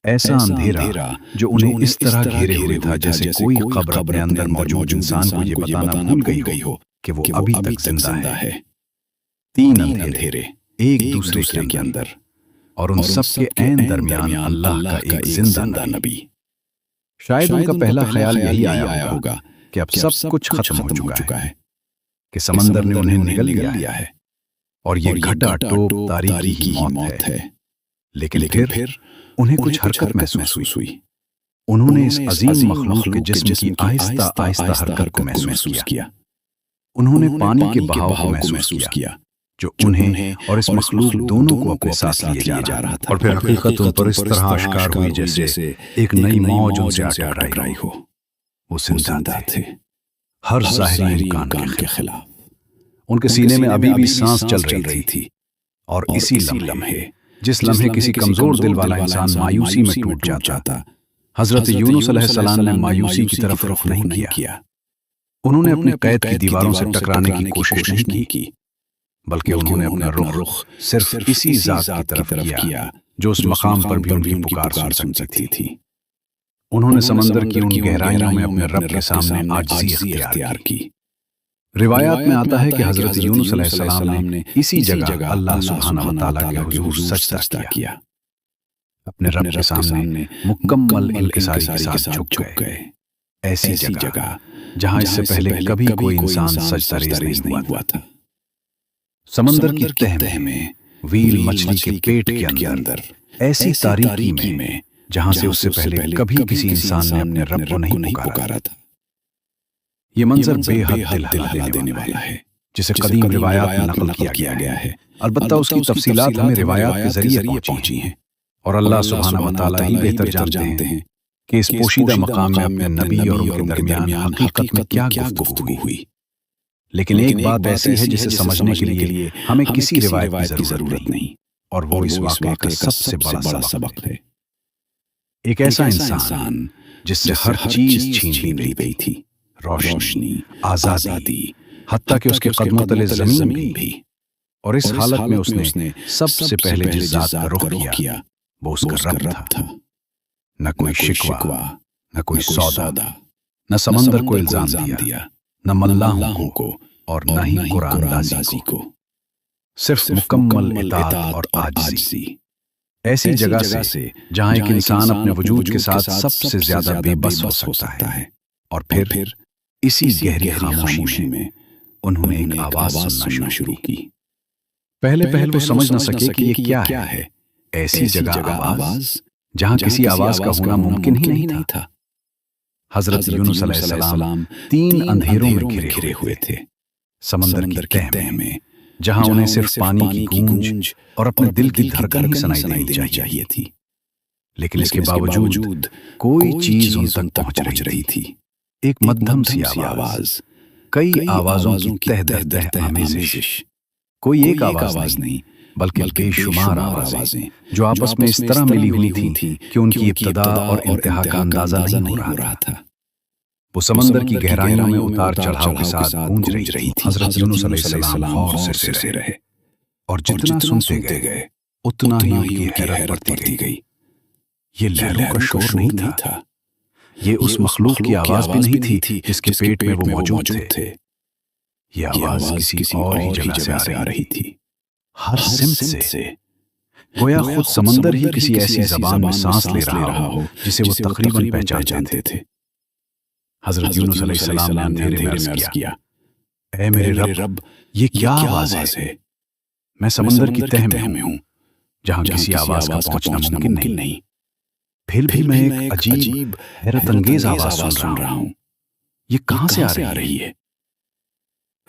A: ایسا اندھیرا جو انہیں اس طرح گھیرے ہوئے تھا جیسے کوئی قبر اپنے اندر موجود انسان کو یہ بتانا بھول گئی ہو کہ وہ ابھی تک زندہ ہے۔ 3 اندھیرے ایک دوسرے کے اندر، اور ان سب کے عین درمیان اللہ کا ایک زندہ نبی۔ شاید ان کا پہلا خیال یہی آیا ہوگا کہ اب سب کچھ ختم ہو چکا ہے، کہ سمندر نے انہیں نگل لیا ہے اور یہ گھٹا ٹوپ تاریکی کی موت ہے۔ لیکن پھر انہیں کچھ حرکت محسوس ہوئی۔ انہوں نے اس عظیم مخلوق کے جسم کی آہستہ آہستہ حرکت کو محسوس کیا۔ انہوں نے پانی کے بہاؤ کو محسوس کیا جو انہیں اور اس مخلوق دونوں کو اپنے ساتھ لیے جا رہا تھا، اور پھر حقیقت ان پر اس طرح آشکار ہوئی جیسے ایک نئی موج ان سے آ ٹکرائی ہو۔ وہ زندہ تھے ہر ظاہری امکان کے خلاف۔ ان کے سینے میں ابھی بھی سانس چل رہی تھی، اور اسی لمحے جس لمحے کسی کمزور دل والا انسان مایوسی میں ٹوٹ جاتا، حضرت یونس علیہ السلام نے مایوسی کی طرف رخ نہیں کیا۔ انہوں نے اپنے قید کی دیواروں سے ٹکرانے کی کوشش نہیں کی، بلکہ انہوں نے اپنا رخ صرف اسی ذات کی طرف کیا جو اس مقام پر بھی ان کی پکار سن سکتی تھی۔ انہوں نے سمندر کی ان گہرائیوں میں اپنے رب کے سامنے عاجزی اختیار کی۔ روایات میں آتا ہے کہ حضرت یونس علیہ السلام نے اسی جگہ اللہ سبحانہ و تعالیٰ کے حضور سجدہ کیا، اپنے رب کے سامنے مکمل انکساری کے ساتھ جھک گئے۔ ایسی جگہ جہاں اس سے پہلے کبھی کوئی انسان سجدہ ریز نہیں ہوا تھا۔ سمندر کی تہ میں ویل مچھلی کے پیٹ کے اندر ایسی تاریکی میں جہاں سے اس سے پہلے کبھی کسی انسان نے اپنے رب کو نہیں پکارا تھا۔ یہ منظر بے حد دل ہلا دینے والا ہے، جسے قدیم روایات میں نقل کیا گیا ہے۔ البتہ اس کی تفصیلات ہمیں روایات کے ذریعے پہنچی ہیں، اور اللہ سبحانہ و تعالیٰ ہی بہتر جانتے ہیں کہ اس پوشیدہ مقام میں اپنے نبی اور ان کے درمیان حقیقت میں کیا گفتگو ہوئی۔ لیکن ایک بات ایسی ہے جسے سمجھنے کے لیے ہمیں کسی روایت کی ضرورت نہیں، اور وہ اس واقعے کا سب سے بڑا سبق ہے۔ ایک ایسا انسان جس سے ہر چیز چھین لی گئی تھی، روشنی، آزادی، حتیٰ کہ اس کے قدموں تلے زمین بھی، اور اس حالت میں اس نے سب سے پہلے جس ذات کا رخ کیا وہ اس کا رب تھا۔ نہ کوئی شکوہ، نہ کوئی سودا، نہ سمندر کو الزام دیا، نہ ملاحوں کو، اور نہ ہی قرآن اندازی کو، صرف مکمل اطاعت اور عاجزی۔ ایسی جگہ سے جہاں ایک انسان اپنے وجود کے ساتھ سب سے زیادہ بے بس ہو سکتا ہے، اور پھر اسی گہری خاموشی میں انہوں نے ایک آواز سننا شروع کی۔ پہلے وہ سمجھ نہ سکے کہ یہ کیا ہے۔ ایسی جگہ آواز جہاں کسی آواز کا ہونا ممکن ہی نہیں تھا۔ حضرت یونس علیہ السلام 3 اندھیروں میں گھرے ہوئے تھے، سمندر کی تہ میں جہاں انہیں صرف پانی کی گونج اور اپنے دل کی دھڑکن ہی سنائی دینی چاہیے تھی، لیکن اس کے باوجود کوئی چیز ان تک پہنچ رہی تھی۔ ایک مدھم سی آواز، کئی آوازوں کی تہ در آمیزش۔ کوئی ایک آواز نہیں بلکہ بے شمار آوازیں جو آپس میں اس طرح ملی ہوئی تھیں کہ ان کی ابتدا اور انتہا کا اندازہ نہیں ہو رہا تھا۔ وہ سمندر کی گہرائیوں میں اتار چڑھاؤ کے ساتھ گونج رہی تھی۔ حضرت یونس علیہ السلام غور سے رہے، اور جتنا سنتے گئے اتنا ہی ان کی حیرت بڑھتی گئی۔ یہ لہروں کا شور نہیں تھا، یہ اس مخلوق کی آواز بھی نہیں تھی جس کے پیٹ میں وہ موجود تھے۔ یہ آواز کسی اور ہی جگہ سے آ رہی تھی، ہر سمت سے، گویا خود سمندر ہی کسی ایسی زبان میں سانس لے رہا ہو جسے وہ تقریباً پہچان جانتے تھے۔ حضرت یونس علیہ السلام نے اندھیرے میں عرض کیا، اے میرے رب، یہ کیا آواز ہے؟ میں سمندر کی تہ میں ہوں جہاں کسی آواز کا پہنچنا ممکن نہیں، پھر بھی میں ایک عجیب حیرت انگیز آواز سن رہا ہوں۔ یہ کہاں سے آ رہی ہے؟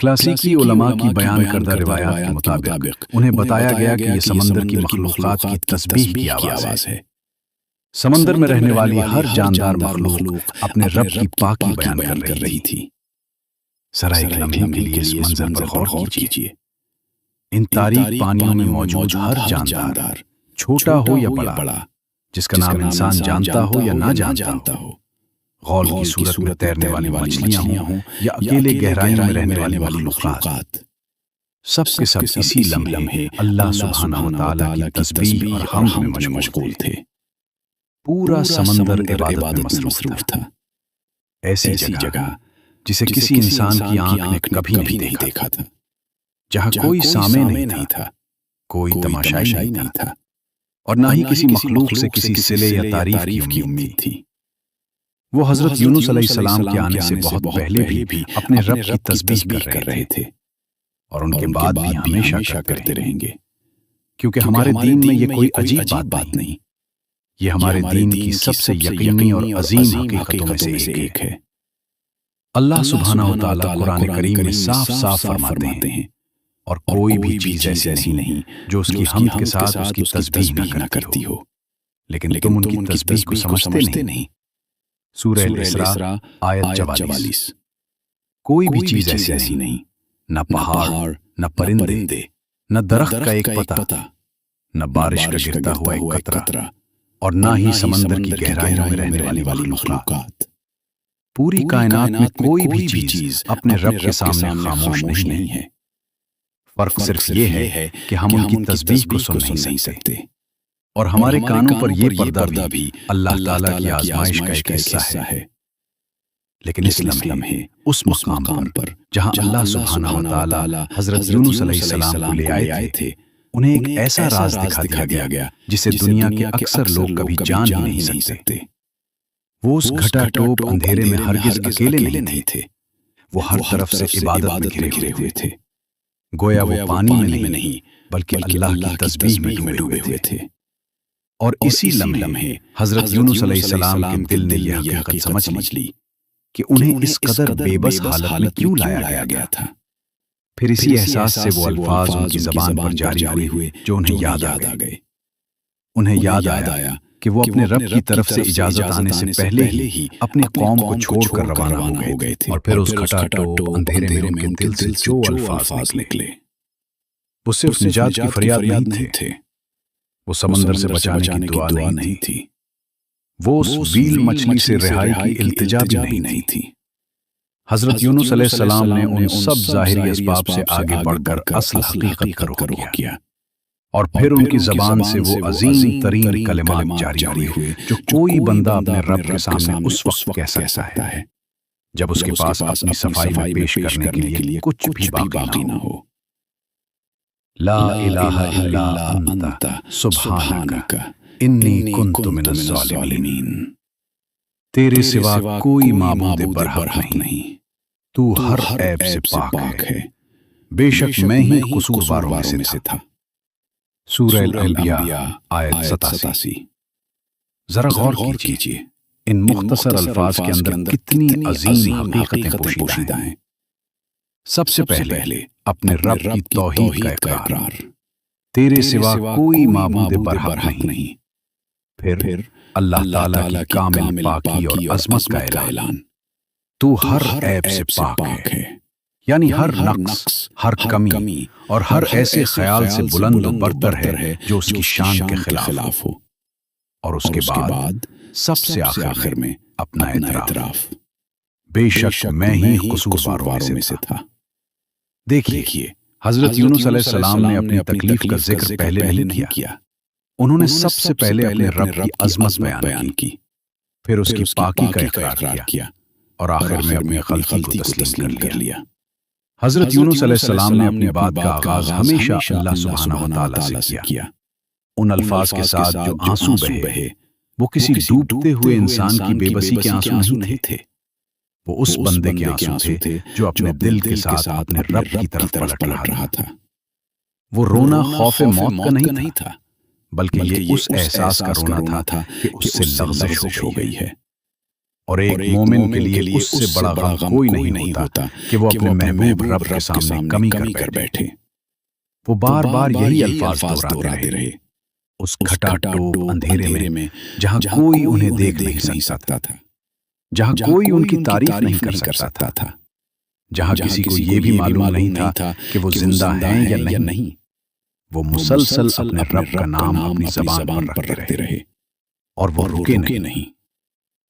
A: کلاسیکی علماء کی بیان کردہ روایات کے مطابق انہیں بتایا گیا کہ یہ سمندر کی مخلوقات کی تسبیح کی آواز ہے۔ سمندر میں رہنے والی ہر جاندار مخلوق اپنے رب کی پاکی بیان کر رہی تھی۔ ذرا ایک لمحے کے لیے اس منظر پر غور کیجیے۔ ان تاریک پانیوں میں موجود ہر جاندار، چھوٹا ہو یا بڑا، جس کا نام انسان جانتا ہو یا نہ جانتا ہو، غول کی صورت میں تیرنے والی مچھلیاں ہوں یا اکیلے گہرائیوں میں رہنے والی مخلوقات، سب کے سب اسی لمحے اللہ سبحانہ و تعالیٰ کی تسبیح اور حمد میں مشغول تھے۔ پورا سمندر عبادت میں مصروف تھا۔ ایسی جگہ جسے کسی انسان کی آنکھ نے کبھی نہیں دیکھا تھا، جہاں کوئی سامع نہیں تھا، کوئی تماشائی نہیں تھا، اور نہ ہی کسی مخلوق سے کسی صلے یا تعریف کی امید تھی۔ وہ حضرت یونس علیہ السلام کے آنے سے بہت پہلے بھی اپنے رب کی تسبیح کر رہے تھے، اور ان کے بعد بھی ہمیشہ کرتے رہیں گے، کیونکہ ہمارے دین میں یہ کوئی عجیب بات نہیں، یہ ہمارے دین کی سب سے یقینی اور عظیم حقیقتوں میں سے ایک ہے۔ اللہ سبحانہ و تعالیٰ قرآن کریم میں صاف صاف فرماتے ہیں، اور کوئی بھی چیز ایسی نہیں جو اس کی حمد کے ساتھ اس کی تسبیح نہ کرتی ہو، لیکن تم ان کی تسبیح کو سمجھتے نہیں۔ سورہ الاسراء آیت 44۔ کوئی بھی چیز ایسی نہیں، نہ پہاڑ، نہ پرندے، نہ درخت کا ایک پتا، نہ بارش کا گرتا ہوا ایک قطرہ، اور نہ ہی سمندر کی گہرائیوں میں رہنے والی مخلوقات۔ پوری کائنات میں کوئی بھی چیز اپنے رب کے سامنے خاموش نہیں ہے۔ فرق صرف یہ ہے کہ ہم ان کی تسبیح کو سن نہیں سکتے، اور ہمارے کانوں پر یہ پردہ بھی اللہ تعالیٰ کی آزمائش کا ایک حصہ ہے۔ لیکن اس لمحے اس مقام پر جہاں اللہ سبحانہ و تعالیٰ حضرت یونس علیہ السلام کو لے آئے تھے، انہیں ایک ایسا راز دکھا دیا گیا جسے دنیا کے اکثر لوگ کبھی جان ہی نہیں سکتے۔ وہ اس گھٹا ٹوپ اندھیرے میں ہرگز اکیلے نہیں تھے، وہ ہر طرف سے عبادت میں گھرے ہوئے تھے۔ گویا وہ پانی میں نہیں بلکہ اللہ کی تسبیح میں ڈوبے ہوئے تھے۔ اور اسی لمحے حضرت یونس علیہ السلام کے دل نے یہ حقیقت سمجھ لی کہ انہیں اس قدر بے بس حالت میں کیوں لایا گیا تھا۔ پھر اسی احساس سے وہ الفاظ ان کی زبان پر جاری ہوئے جو انہیں یاد آ گئے۔ انہیں یاد آیا کہ وہ اپنے رب کی طرف سے اجازت آنے سے پہلے ہی اپنے قوم کو چھوڑ کر روانہ ہو گئے تھے، اور پھر اس گھٹا ٹوپ اندھیرے میں ان کے دل سے جو الفاظ نکلے وہ صرف نجات کی فریاد نہیں تھے، وہ سمندر سے بچانے کی دعا نہیں تھی، وہ اس ویل مچھلی سے رہائی کی التجا بھی نہیں تھی۔ حضرت یونس علیہ السلام نے ان سب ظاہری اسباب سے آگے بڑھ کر اصل حقیقت کا رخ کیا، اور پھر ان کی زبان سے وہ عظیم ترین کلمات جاری ہوئے جو کوئی بندہ اپنے رب کے سامنے اس وقت کہہ سکتا ہے جب اس کے پاس اپنی صفائی میں پیش کرنے کے لیے کچھ بھی باقی نہ ہو۔ لا الہ الا انت سبحانک انی کنت من الظالمین۔ تیرے سوا کوئی معبود برحق نہیں، تو ہر عیب سے پاک ہے، بے شک میں ہی قصورواروں میں سے تھا۔ سورہ الانبیاء آیت 87۔ ذرا غور کیجئے، ان مختصر الفاظ کے اندر کتنی عظیم حقیقتیں پوشیدہ ہیں۔ سب سے پہلے اپنے رب کی توحید کا اقرار، تیرے سوا کوئی معبود برحق نہیں۔ پھر اللہ تعالیٰ کی کامل پاکی اور عظمت کا اعلان، تو ہر عیب سے پاک ہے، یعنی ہر نقص، ہر کمی اور ہر ایسے خیال سے بلند و برتر ہے جو اس کی شان کے خلاف ہو۔ اور اس کے بعد سب سے آخر میں اپنا اعتراف، بے شک میں ہی قصورواروں میں سے تھا۔ دیکھیے، حضرت یونس علیہ السلام نے اپنی تکلیف کا ذکر پہلے نہیں کیا، انہوں نے سب سے پہلے اپنے رب کی عظمت بیان کی، پھر اس کی پاکی کا اقرار کیا، اور آخر میں اپنی غلطی کو تسلیم کر لیا۔ حضرت یونس علیہ السلام نے اپنی بات کا آغاز ہمیشہ اللہ سبحانہ و تعالیٰ سے کیا، ان الفاظ کے ساتھ جو آنسو بہے وہ کسی ڈوبتے ہوئے انسان کی بے بسی کے آنسو نہیں تھے، وہ اس بندے کے آنسو تھے جو اپنے دل کے ساتھ اپنے رب کی طرف پلٹ رہا تھا۔ وہ رونا خوف موت کا نہیں تھا، بلکہ یہ اس احساس کا رونا تھا کہ اس سے لغزش ہو گئی ہے، اور ایک مومن کے لیے اس سے بڑا غم کوئی نہیں ہوتا کہ وہ اپنے محبوب رب کے سامنے کمی کر بیٹھے۔ وہ بار بار یہی الفاظ دہراتے رہے، اس گھٹا ٹوپ اندھیرے میں جہاں کوئی انہیں دیکھ نہیں سکتا تھا، جہاں کوئی ان کی تعریف نہیں کر سکتا تھا، جہاں کسی کو یہ بھی معلوم نہیں تھا کہ وہ زندہ ہیں یا نہیں۔ وہ مسلسل اپنے رب کا نام اپنی زبان پر رکھتے رہے، اور وہ رکے نہیں۔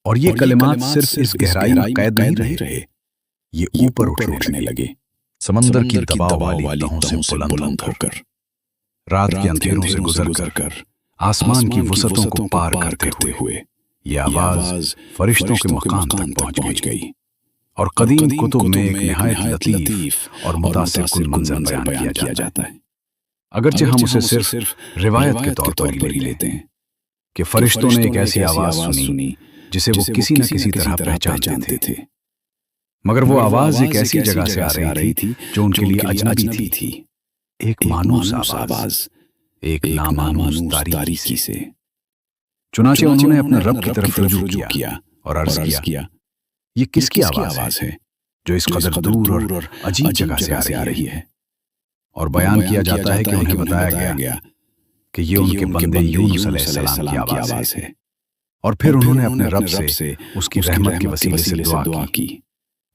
A: اور یہ کلمات صرف اس گہرائی میں قید نہیں رہے، یہ اوپر اٹھنے لگے، سمندر کی دباؤ والی تہوں سے بلند ہو کر، رات کے اندھیروں سے گزر کر، آسمان کی وسعتوں کو پار کرتے ہوئے یہ آواز فرشتوں کے مقام تک پہنچ گئی، اور قدیم کتب میں ایک نہایت لطیف اور متاثر کن منظر بیان کیا جاتا ہے، اگرچہ ہم اسے صرف روایت کے طور پر ہی لیتے ہیں، کہ فرشتوں نے ایک ایسی آواز سنی جسے وہ کسی نہ کسی طرح پہچانتے تھے، مگر وہ آواز ایک ایسی جگہ سے آ رہی تھی جو ان کے لیے اجنبی تھی، ایک مانوس آواز، ایک نامانوس تاریکی سے۔ چنانچہ انہوں نے اپنے رب کی طرف رجوع کیا اور عرض کیا، یہ کس کی آواز ہے جو اس قدر دور اور عجیب جگہ سے آ رہی ہے؟ اور بیان کیا جاتا ہے کہ انہیں بتایا گیا کہ یہ ان کے بندے یونس علیہ السلام کی آواز ہے، اور پھر انہوں نے اپنے رب سے اس کی رحمت کے وسیلے سے دعا کی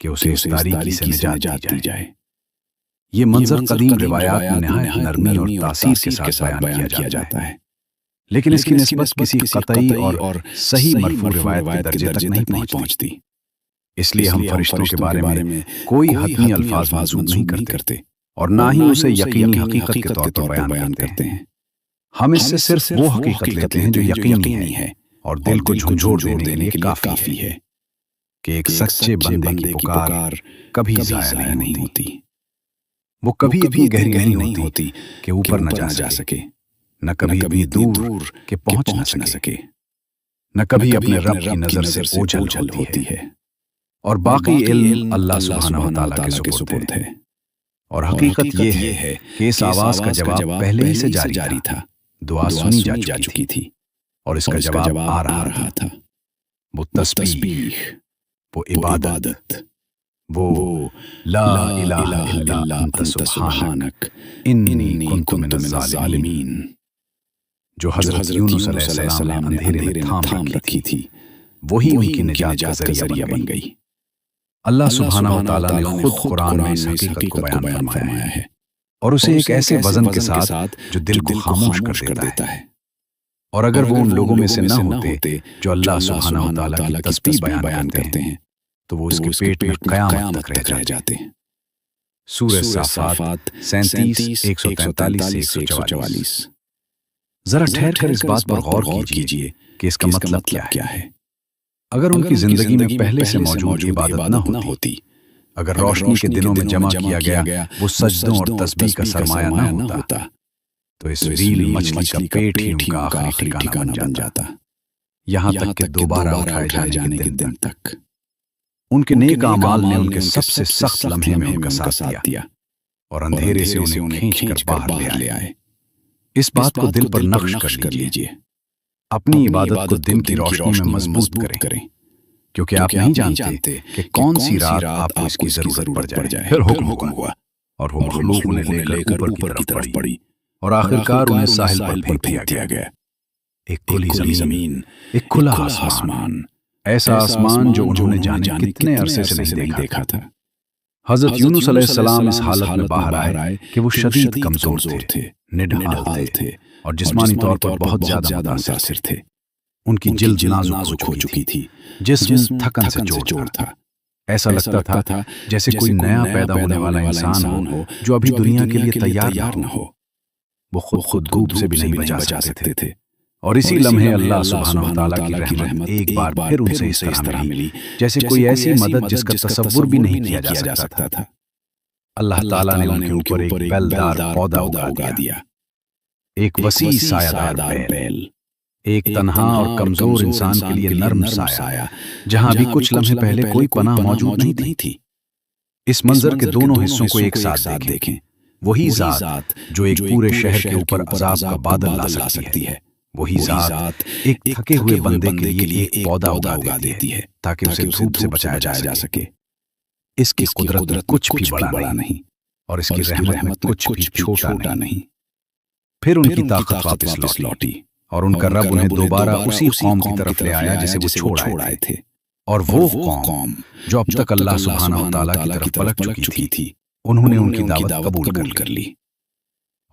A: کہ اسے اس تاریکی سے نجات دی جائے۔ یہ منظر قدیم روایات میں نہایت نرمی اور تاثیر کے ساتھ بیان کیا جاتا ہے، لیکن اس کی نسبت کسی قطعی اور صحیح مرفوع روایت کے درجے تک نہیں پہنچتی۔ اس لیے ہم فرشتوں کے بارے میں کوئی حتمی الفاظ موجود نہیں کرتے اور نہ ہی اسے یقینی حقیقت کے طور پر بیان کرتے ہیں۔ ہم اس سے صرف وہ حقیقت لیتے ہیں جو یقینی ہے اور دل کو جھنجھوڑ دینے کے لیے کافی ہے کہ ایک سچے بندے کی پکار کبھی ضائع نہیں ہوتی۔ وہ کبھی اتنی گہری نہیں ہوتی کہ اوپر نہ جا سکے، نہ کبھی اتنی دور کہ پہنچ نہ سکے، نہ کبھی اپنے رب کی نظر سے اوجھل ہوتی ہے۔ اور باقی علم اللہ سبحانہ و تعالیٰ کے سپرد ہے، اور حقیقت یہ ہے کہ اس آواز کا جواب پہلے ہی سے جاری تھا، دعا سنی جا چکی تھی اور اس کا جواب آ رہا تھا۔ وہ تسبیح، وہ عبادت، وہ لا الہ الا انت سبحانک انی کنت من الظالمین، جو حضرت یونس علیہ السلام نے اندھیرے میں تھام رکھی تھی، وہی ان کی نجات کا ذریعہ بن گئی۔ اللہ سبحانہ و تعالیٰ نے خود قرآن میں اس حقیقت کو بیان فرمایا ہے، اور اسے ایک ایسے وزن کے ساتھ جو دل کو خاموش کر دیتا ہے۔ اور اگر وہ ان لوگوں میں سے نہ ہوتے جو اللہ سبحانہ و تعالیٰ کی تسبیح بیان کرتے ہیں تو وہ اس کے پیٹ میں قیامت تک رہ جاتے ہیں۔ سورہ صافات 37 143 سے 144۔ ذرا ٹھہر کر اس بات پر غور کیجیے کہ اس کا مطلب کیا ہے۔ اگر ان کی زندگی میں پہلے سے موجود عبادت نہ ہوتی، اگر روشنی کے دنوں میں جمع کیا گیا وہ سجدوں اور تسبیح کا سرمایہ نہ ہوتا تو اس ریل مچھلی کا پیٹ ہی ان کا آخری ٹھکانہ بن جاتا، یہاں تک کہ دوبارہ اٹھائے جانے کے دن تک۔ ان کے نیک اعمال نے ان کے سب سے سخت لمحے میں ان کا ساتھ دیا اور اندھیرے سے انہیں کھینچ کر باہر لے آئے۔ اس بات کو دل پر نقش کر لیجئے، اپنی عبادت کو دن کی روشنی میں مضبوط کریں، کیونکہ آپ نہیں جانتے کہ کون سی رات آپ کو اس کی ضرورت پڑ جائے۔ پھر حکم ہوا اور وہ مخلوق انہیں لے کر اوپر کی طرف بڑھی اور آخرکار انہیں ساحل پر پھینک دیا گیا۔ ایک کھلی زمین، ایک کھلا آسمان، ایسا آسمان جو انہوں نے جانے کتنے عرصے سے نہیں دیکھا تھا۔ حضرت یونس علیہ السلام اس حالت میں باہر آئے کہ وہ شدید کمزور تھے، نڈھال تھے اور جسمانی طور پر بہت زیادہ متاثر تھے۔ ان کی جلد نازک ہو چکی تھی، جسم تھکن سے چور تھا۔ ایسا لگتا تھا جیسے کوئی نیا پیدا ہونے والا انسان ہو جو ابھی دنیا کے لیے تیار نہ ہو۔ وہ خود دھوپ سے بھی نہیں بچا سکتے تھے، اور اسی لمحے اللہ سبحانہ و تعالیٰ کی رحمت ایک بار پھر ان سے اس طرح ملی جیسے کوئی ایسی مدد جس کا تصور بھی نہیں کیا جا سکتا تھا۔ اللہ تعالیٰ نے ان کے اوپر ایک بیلدار پودا اگا دیا، ایک وسیع سایہ دار بیل، ایک تنہا اور کمزور انسان کے لیے نرم سایہ جہاں ابھی کچھ لمحے پہلے کوئی پناہ موجود نہیں تھی۔ اس منظر کے دونوں حصوں کو ایک ساتھ دیکھیں، وہی ذات جو ایک پورے شہر کے اوپر عذاب کا بادل لا سکتی ہے، وہی ذات ایک تھکے ہوئے بندے کے لیے ایک پودا اگا دیتی ہے تاکہ اسے دھوپ سے بچایا جا سکے۔ اس کی قدرت میں کچھ بھی بڑا نہیں اور اس کی رحمت میں کچھ بھی چھوٹا نہیں۔ پھر ان کی طاقت واپس لوٹی اور ان کا رب انہیں دوبارہ اسی قوم کی طرف لے آیا جسے وہ چھوڑ آئے تھے، اور وہ قوم جو اب تک اللہ سبحانہ و تعالیٰ کی طرف پلٹ چکی تھی، انہوں نے ان کی دعوت قبول کر لی،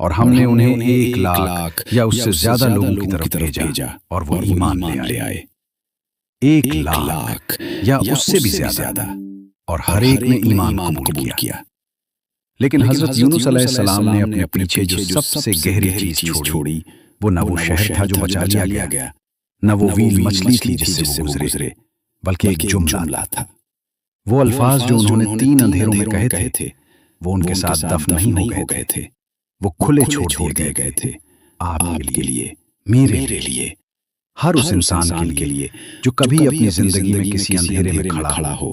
A: اور ہم نے انہیں 1,00,000 یا اس سے زیادہ لوگوں کی طرف بھیجا اور وہ ایمان لے آئے۔ 1,00,000 یا اس سے بھی زیادہ، اور ہر ایک نے ایمان قبول کیا۔ لیکن حضرت یونس علیہ السلام نے اپنے پیچھے جو سب سے گہری چیز چھوڑی، وہ نہ وہ شہر تھا جو بچا لیا گیا، نہ وہ ویل مچھلی تھی جس سے وہ گزرے، بلکہ ایک جملہ تھا۔ وہ الفاظ جو انہوں نے 3 اندھیروں میں کہے تھے وہ ان کے ساتھ دفن نہیں ہو گئے تھے، وہ کھلے چھوڑ دیے گئے تھے، آپ کے لیے، میرے لیے، ہر اس انسان کے لیے جو کبھی اپنی زندگی میں کسی اندھیرے میں کھڑا ہو،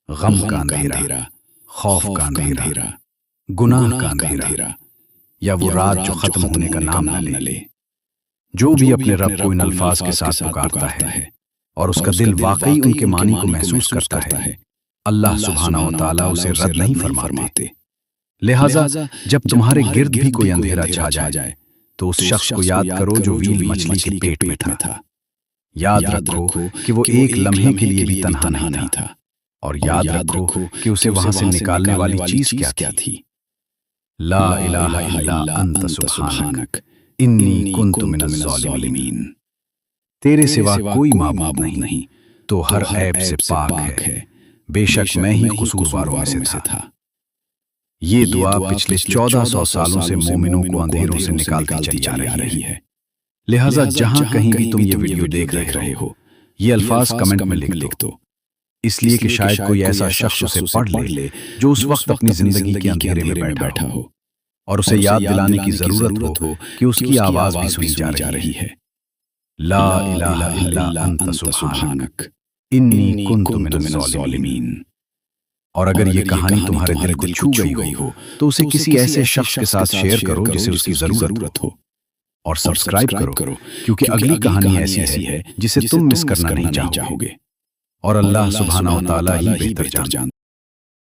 A: غم کا اندھیرا، خوف کا اندھیرا، گناہ کا اندھیرا، یا وہ رات جو ختم ہونے کا نام نہ لے۔ جو بھی اپنے رب کو ان الفاظ کے ساتھ پکارتا ہے اور اس کا دل واقعی ان کے معنی کو محسوس کرتا ہے، اللہ سبحانہ و تعالیٰ اسے رد نہیں فرماتے۔ لہٰذا جب تمہارے گرد بھی کوئی اندھیرا چھا جائے تو اس شخص کو یاد کرو جو ویل مچھلی کے پیٹ میں تھا۔ یاد رکھو کہ وہ ایک لمحے کے لیے بھی تنہا نہیں تھا، اور یاد رکھو کہ اسے وہاں سے نکالنے والی چیز کیا تھی۔ لا الہ الا انت سبحانک انی کنت من الظالمین۔ تیرے سوا کوئی معبود نہیں، تو ہر عیب سے پاک ہے، بے شک میں ہی قصورواروں میں سے تھا۔ یہ دعا پچھلے 1400 سالوں سے مومنوں کو اندھیروں سے نکالتی چلی جا رہی ہے۔ لہٰذا جہاں کہیں بھی تم یہ ویڈیو دیکھ رہے ہو، یہ الفاظ کمنٹ میں لکھ دو، اس لیے کہ شاید کوئی ایسا شخص اسے پڑھ لے جو اس وقت اپنی زندگی کے اندھیرے میں بیٹھا ہو، اور اسے یاد دلانے کی ضرورت ہو کہ اس کی آواز بھی سنی جا رہی ہے۔ لا الہ الا انت سبحانک انی کنت من الظالمین۔ اور اگر یہ کہانی تمہارے دل کو چھو گئی ہو تو اسے کسی ایسے شخص کے ساتھ شیئر کرو جسے اس کی ضرورت ہو، اور سبسکرائب کرو، کیونکہ اگلی کہانی ایسی ہے جسے تم مس کرنا نہیں چاہو گے، اور اللہ سبحانہ و تعالیٰ ہی بہتر جانتا ہے۔